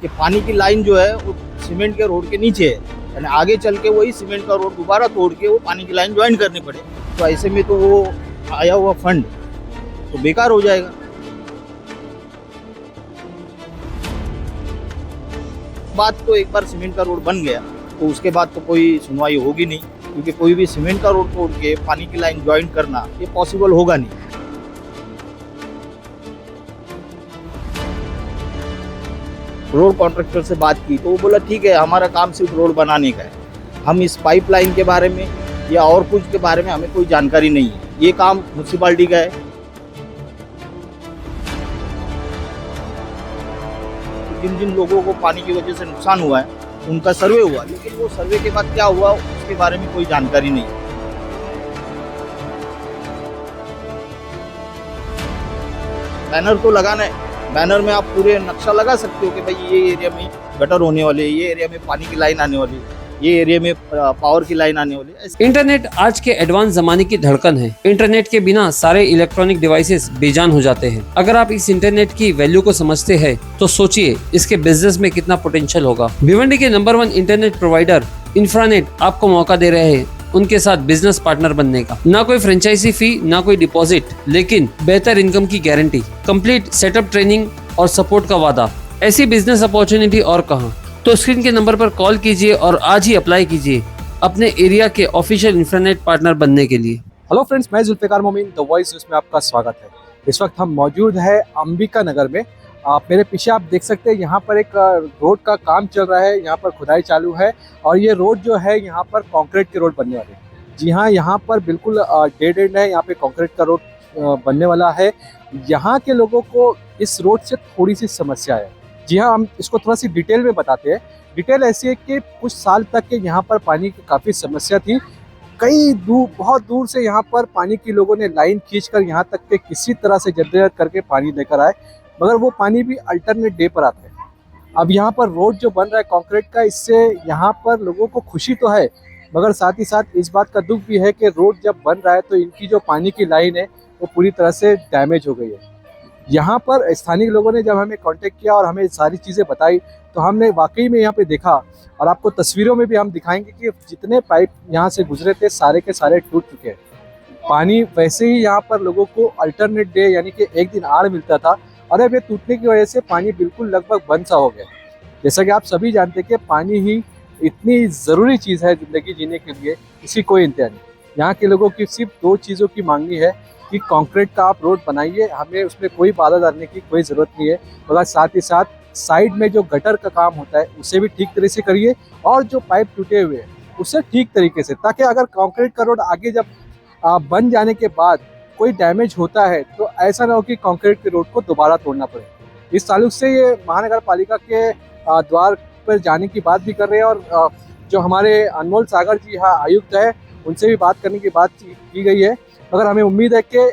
कि पानी की लाइन जो है वो सीमेंट के रोड के नीचे है, यानी आगे चल के वही सीमेंट का रोड दोबारा तोड़ के वो पानी की लाइन ज्वाइन करनी पड़े, तो ऐसे में तो वो आया हुआ फंड तो बेकार हो जाएगा। बात तो एक बार सीमेंट का रोड बन गया तो उसके बाद तो कोई सुनवाई होगी नहीं, क्योंकि कोई भी सीमेंट का रोड तोड़ के पानी की लाइन ज्वाइन करना ये पॉसिबल होगा नहीं। रोड कॉन्ट्रैक्टर से बात की तो वो बोला ठीक है, हमारा काम सिर्फ रोड बनाने का है, हम इस पाइपलाइन के बारे में या और कुछ के बारे में हमें कोई जानकारी नहीं है, ये काम म्युनिसिपैलिटी का है। जिन जिन लोगों को पानी की वजह से नुकसान हुआ है उनका सर्वे हुआ, लेकिन वो सर्वे के बाद क्या हुआ उसके बारे में कोई जानकारी नहीं है। बैनर तो लगाना है, बैनर में आप पूरे नक्शा लगा सकते हो कि भाई ये एरिया में गटर होने वाले, ये एरिया में पानी की लाइन आने वाली, ये एरिया में पावर की लाइन आने वाली। इंटरनेट आज के एडवांस जमाने की धड़कन है। इंटरनेट के बिना सारे इलेक्ट्रॉनिक डिवाइसेस बेजान हो जाते हैं। अगर आप इस इंटरनेट की वैल्यू को समझते हैं तो सोचिए इसके बिजनेस में कितना पोटेंशियल होगा। भिवंडी के नंबर 1 इंटरनेट प्रोवाइडर इंफ्रानेट आपको मौका दे रहे हैं उनके साथ बिजनेस पार्टनर बनने का। ना कोई फ्रेंचाइजी फी, ना कोई डिपॉजिट, लेकिन बेहतर इनकम की गारंटी, कंप्लीट सेटअप, ट्रेनिंग और सपोर्ट का वादा। ऐसी बिजनेस अपॉर्चुनिटी और कहां? तो स्क्रीन के नंबर पर कॉल कीजिए और आज ही अप्लाई कीजिए अपने एरिया के ऑफिशियल इंफ्रानेट पार्टनर बनने के लिए। हेलो फ्रेंड्स, मैं Zulfikar Momin, the voice news में आपका स्वागत है। इस वक्त हम मौजूद है अंबिका नगर में। आप मेरे पीछे आप देख सकते हैं यहाँ पर एक रोड का काम चल रहा है, यहाँ पर खुदाई चालू है और ये रोड जो है यहाँ पर कंक्रीट के रोड बनने वाले हैं। जी हाँ, यहाँ पर बिल्कुल डेड एंड है, यहाँ पे कंक्रीट का रोड बनने वाला है। यहाँ के लोगों को इस रोड से थोड़ी सी समस्या है। जी हाँ, हम इसको थोड़ा सी डिटेल में बताते हैं। डिटेल ऐसी है कि कुछ साल तक के यहाँ पर पानी की काफ़ी समस्या थी। कई दूर, बहुत दूर से यहाँ पर पानी की लोगों ने लाइन खींचकर यहाँ तक के किसी तरह से जद्दोजहद करके पानी लेकर आए, मगर वो पानी भी अल्टरनेट डे पर आते हैं। अब यहाँ पर रोड जो बन रहा है कंक्रीट का, इससे यहाँ पर लोगों को खुशी तो है, मगर साथ ही साथ इस बात का दुख भी है कि रोड जब बन रहा है तो इनकी जो पानी की लाइन है वो पूरी तरह से डैमेज हो गई है। यहाँ पर स्थानीय लोगों ने जब हमें कांटेक्ट किया और हमें सारी चीज़ें बताई तो हमने वाकई में यहाँ पे देखा और आपको तस्वीरों में भी हम दिखाएंगे कि जितने पाइप यहाँ से गुजरे थे सारे के सारे टूट चुके हैं। पानी वैसे ही यहाँ पर लोगों को अल्टरनेट डे यानी कि एक दिन आड़ मिलता था और अब ये टूटने की वजह से पानी बिल्कुल लगभग बंद सा हो गया। जैसा कि आप सभी जानते हैं कि पानी ही इतनी ज़रूरी चीज़ है ज़िंदगी जीने के लिए, इसकी कोई इंतहा नहीं। यहाँ के लोगों की सिर्फ 2 चीज़ों की मांगनी है कि कंक्रीट का आप रोड बनाइए, हमें उसमें कोई बाधा डालने की कोई ज़रूरत नहीं है, मगर साथ ही साथ साइड में जो गटर का काम होता है उसे भी ठीक तरह से करिए और जो पाइप टूटे हुए हैं उसे ठीक तरीके से, ताकि अगर कंक्रीट का रोड आगे जब बन जाने के बाद कोई डैमेज होता है तो ऐसा ना हो कि कंक्रीट के रोड को दोबारा तोड़ना पड़े। इस ताल्लुक से ये महानगर पालिका के द्वार पर जाने की बात भी कर रहे हैं और जो हमारे अनमोल सागर जी यहाँ आयुक्त है उनसे भी बात करने की बात की गई है। मगर हमें उम्मीद है कि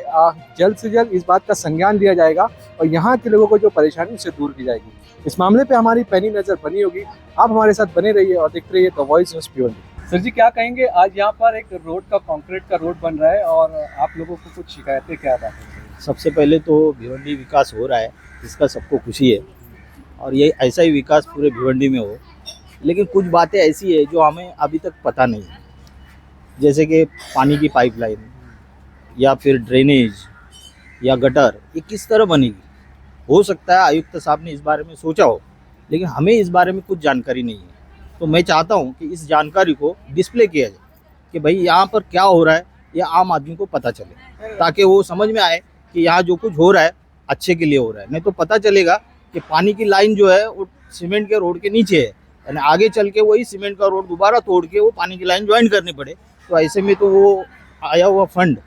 जल्द से जल्द इस बात का संज्ञान लिया जाएगा और यहाँ के लोगों को जो परेशानी उससे दूर की जाएगी। इस मामले पे हमारी पैनी नज़र बनी होगी। आप हमारे साथ बने रहिए और देखते रहिए the voice news Bhiwandi. Sir ji, क्या कहेंगे, आज यहाँ पर एक रोड का कंक्रीट का रोड बन रहा है और आप लोगों को कुछ शिकायतें क्या बात है? सबसे पहले तो भिवंडी विकास हो रहा है, इसका सबको खुशी है और ये ऐसा ही विकास पूरे भिवंडी में हो, लेकिन कुछ बातें ऐसी है जो हमें अभी तक पता नहीं है, जैसे कि पानी की पाइपलाइन या फिर ड्रेनेज या गटर, ये किस तरह बनेगी। हो सकता है आयुक्त साहब ने इस बारे में सोचा हो, लेकिन हमें इस बारे में कुछ जानकारी नहीं है। तो मैं चाहता हूं कि इस जानकारी को डिस्प्ले किया जाए कि भाई यहाँ पर क्या हो रहा है, ये आम आदमी को पता चले, ताकि वो समझ में आए कि यहाँ जो कुछ हो रहा है अच्छे के लिए हो रहा है। नहीं तो पता चलेगा कि पानी की लाइन जो है वो सीमेंट के रोड के नीचे है, यानी आगे चल के वही सीमेंट का रोड दोबारा तोड़ के वो पानी की लाइन ज्वाइन करनी पड़े, तो ऐसे में तो वो आया हुआ फंड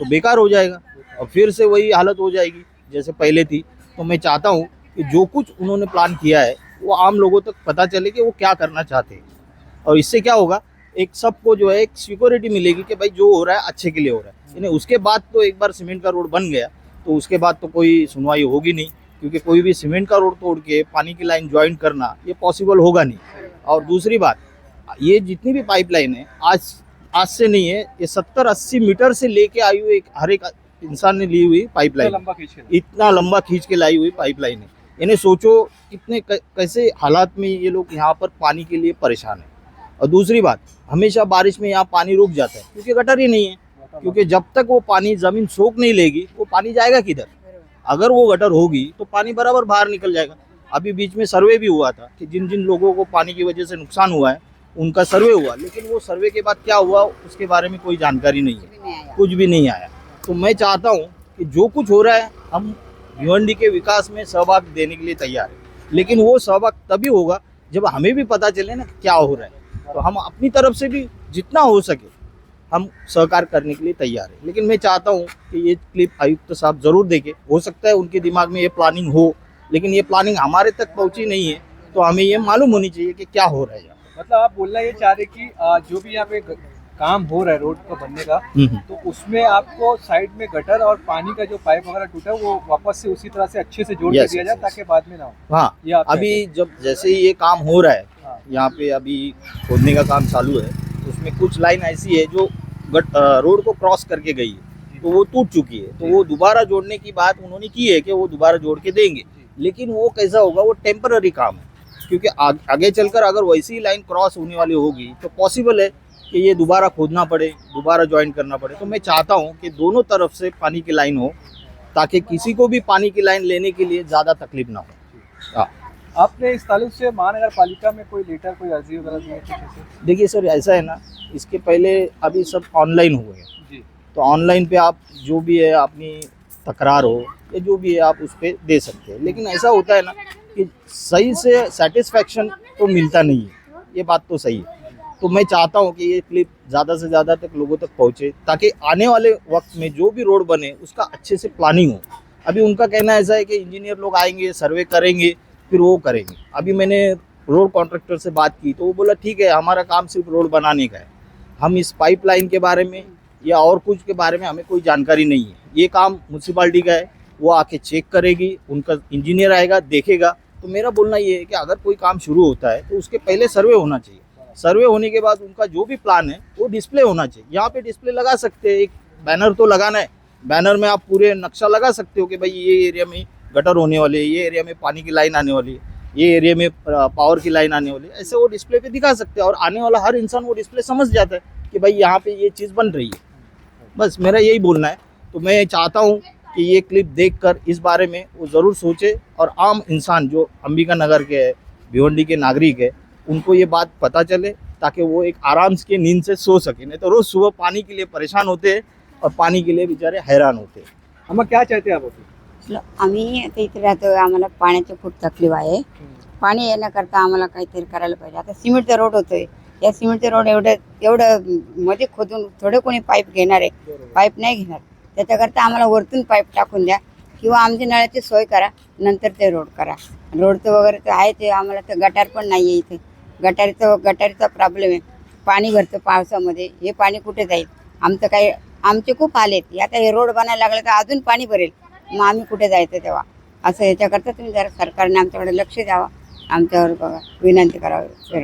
तो बेकार हो जाएगा और फिर से वही हालत हो जाएगी जैसे पहले थी। तो मैं चाहता हूँ कि जो कुछ उन्होंने प्लान किया है वो आम लोगों तक पता चले कि वो क्या करना चाहते हैं, और इससे क्या होगा, एक सबको जो है एक सिक्योरिटी मिलेगी कि भाई जो हो रहा है अच्छे के लिए हो रहा है। यानी उसके बाद तो एक बार सीमेंट का रोड बन गया तो उसके बाद तो कोई सुनवाई होगी नहीं, क्योंकि कोई भी सीमेंट का रोड तोड़ के पानी की लाइन ज्वाइन करना ये पॉसिबल होगा नहीं। और दूसरी बात, ये जितनी भी पाइपलाइन है आज से नहीं है, ये 70-80 मीटर से लेके आई हुई हर एक इंसान ने ली हुई पाइपलाइन, इतना लंबा खींच के लाई हुई पाइपलाइन है। यानी सोचो कितने कैसे हालात में ये लोग यहाँ पर पानी के लिए परेशान है। और दूसरी बात, हमेशा बारिश में यहाँ पानी रुक जाता है क्योंकि गटर ही नहीं है, क्योंकि जब तक वो पानी ज़मीन सोख नहीं लेगी वो पानी जाएगा किधर। अगर वो गटर होगी तो पानी बराबर बाहर निकल जाएगा। अभी बीच में सर्वे भी हुआ था कि जिन जिन लोगों को पानी की वजह से नुकसान हुआ है उनका सर्वे हुआ, लेकिन वो सर्वे के बाद क्या हुआ उसके बारे में कोई जानकारी नहीं है, कुछ भी नहीं आया। तो मैं चाहता हूँ कि जो कुछ हो रहा है हम भिवंडी के विकास में सहभाग देने के लिए तैयार है, लेकिन वो सहभाग तभी होगा जब हमें भी पता चले ना क्या हो रहा है। तो हम अपनी तरफ से भी जितना हो सके हम सहकार करने के लिए तैयार है। लेकिन मैं चाहता हूँ कि ये क्लिप आयुक्त साहब जरूर देखें। हो सकता है उनके दिमाग में ये प्लानिंग हो, लेकिन ये प्लानिंग हमारे तक पहुंची नहीं है, तो हमें ये मालूम होनी चाहिए कि क्या हो रहा है यहाँ। मतलब आप बोलना ये चाह रहे कि जो भी यहाँ पे काम हो रहा है रोड का बनने का, तो उसमें आपको साइड में गटर और पानी का जो पाइप वगैरह टूटा है वो वापस से उसी तरह से अच्छे से जोड़ के Yes, दिया yes, जाए yes. ताकि बाद में ना हो। हाँ, ये आप अभी जब जैसे ही ये काम हो रहा है हाँ। यहाँ पे अभी खोदने का काम चालू है, उसमें कुछ लाइन ऐसी है जो रोड को क्रॉस करके गई है, तो वो टूट चुकी है। तो वो दोबारा जोड़ने की बात उन्होंने की है कि वो दोबारा जोड़ के देंगे, लेकिन वो कैसा होगा, वो टेम्पररी काम है, क्योंकि आगे चलकर अगर वैसी लाइन क्रॉस होने वाली होगी तो पॉसिबल है कि ये दोबारा खोदना पड़े, दोबारा ज्वाइन करना पड़े। तो मैं चाहता हूँ कि दोनों तरफ से पानी की लाइन हो ताकि किसी को भी पानी की लाइन लेने के लिए ज़्यादा तकलीफ ना हो। हाँ, आपने इस ताल्लुक से महानगर पालिका में कोई लेटर, कोई अर्जी वगैरह दी है कुछ ऐसे? देखिए सर, ऐसा है ना, इसके पहले अभी सब ऑनलाइन हो गए, जी, तो ऑनलाइन पे आप जो भी है अपनी तकरार हो या जो भी है आप उस पर दे सकते हैं। लेकिन ऐसा होता है ना कि सही से सेटिस्फैक्शन तो मिलता नहीं है, ये बात तो सही है। तो मैं चाहता हूँ कि ये क्लिप ज़्यादा से ज़्यादा तक लोगों तक पहुँचे ताकि आने वाले वक्त में जो भी रोड बने उसका अच्छे से प्लानिंग हो। अभी उनका कहना ऐसा है कि इंजीनियर लोग आएंगे, सर्वे करेंगे, फिर वो करेंगे। अभी मैंने रोड कॉन्ट्रैक्टर से बात की तो वो बोला ठीक है, हमारा काम सिर्फ रोड बनाने का है, हम इस पाइपलाइन के बारे में या और कुछ के बारे में हमें कोई जानकारी नहीं है। ये काम म्यूनसिपाल्टी का है, वो आके चेक करेगी, उनका इंजीनियर आएगा, देखेगा। तो मेरा बोलना ये है कि अगर कोई काम शुरू होता है तो उसके पहले सर्वे होना चाहिए। सर्वे होने के बाद उनका जो भी प्लान है वो डिस्प्ले होना चाहिए। यहाँ पे डिस्प्ले लगा सकते हैं, एक बैनर तो लगाना है, बैनर में आप पूरे नक्शा लगा सकते हो कि भाई ये एरिया में गटर होने वाले है, ये एरिया में पानी की लाइन आने वाली है, ये एरिया में पावर की लाइन आने वाली है। ऐसे वो डिस्प्ले पे दिखा सकते हैं और आने वाला हर इंसान वो डिस्प्ले समझ जाता है कि भाई यहाँ पे ये चीज़ बन रही है। बस मेरा यही बोलना है। तो मैं चाहता हूँ कि ये क्लिप देखकर इस बारे में वो ज़रूर सोचे और आम इंसान जो अंबिका नगर के है, भिवंडी के नागरिक है, उनको ये बात पता चले ताकि वो एक आराम से नींद से सो सके। नहीं तो रोज़ सुबह पानी के लिए परेशान होते हैं और पाणी के लिए बेचारे हैरान होते हैं। हम क्या चाहते हैं आप अभी? आम्ही आता इथे राहतो, आम्हाला पाण्याची खूप तकलीफ आहे। पाणी येण्याकरता आम्हाला काहीतरी करायला पाहिजे। आता सिमेंटचा रोड होतोय, या सिमेंटचा रोड एवढं मध्ये खोदून थोडे कोणी पाईप घेणार आहे, पाईप नाही घेणार। त्याच्याकरता आम्हाला वरतून पाईप टाकून द्या किंवा आमच्या नळाची सोय करा, नंतर ते रोड करा। रोडचं वगैरे तर आहे, ते आम्हाला तर गटार पण नाही आहे इथे। गटारीचा प्रॉब्लेम आहे, पाणी भरतं पावसामध्ये, हे पाणी कुठे जाईल? आमचे खूप हाल आहेत। आता हे रोड बनायला लागले तर अजून पाणी भरेल, मग आम्ही कुठे जायचं तेव्हा? असं याच्याकरता तुम्ही जरा सरकारने आमच्याकडे लक्ष द्यावं, आमच्यावर बघा विनंती करावी.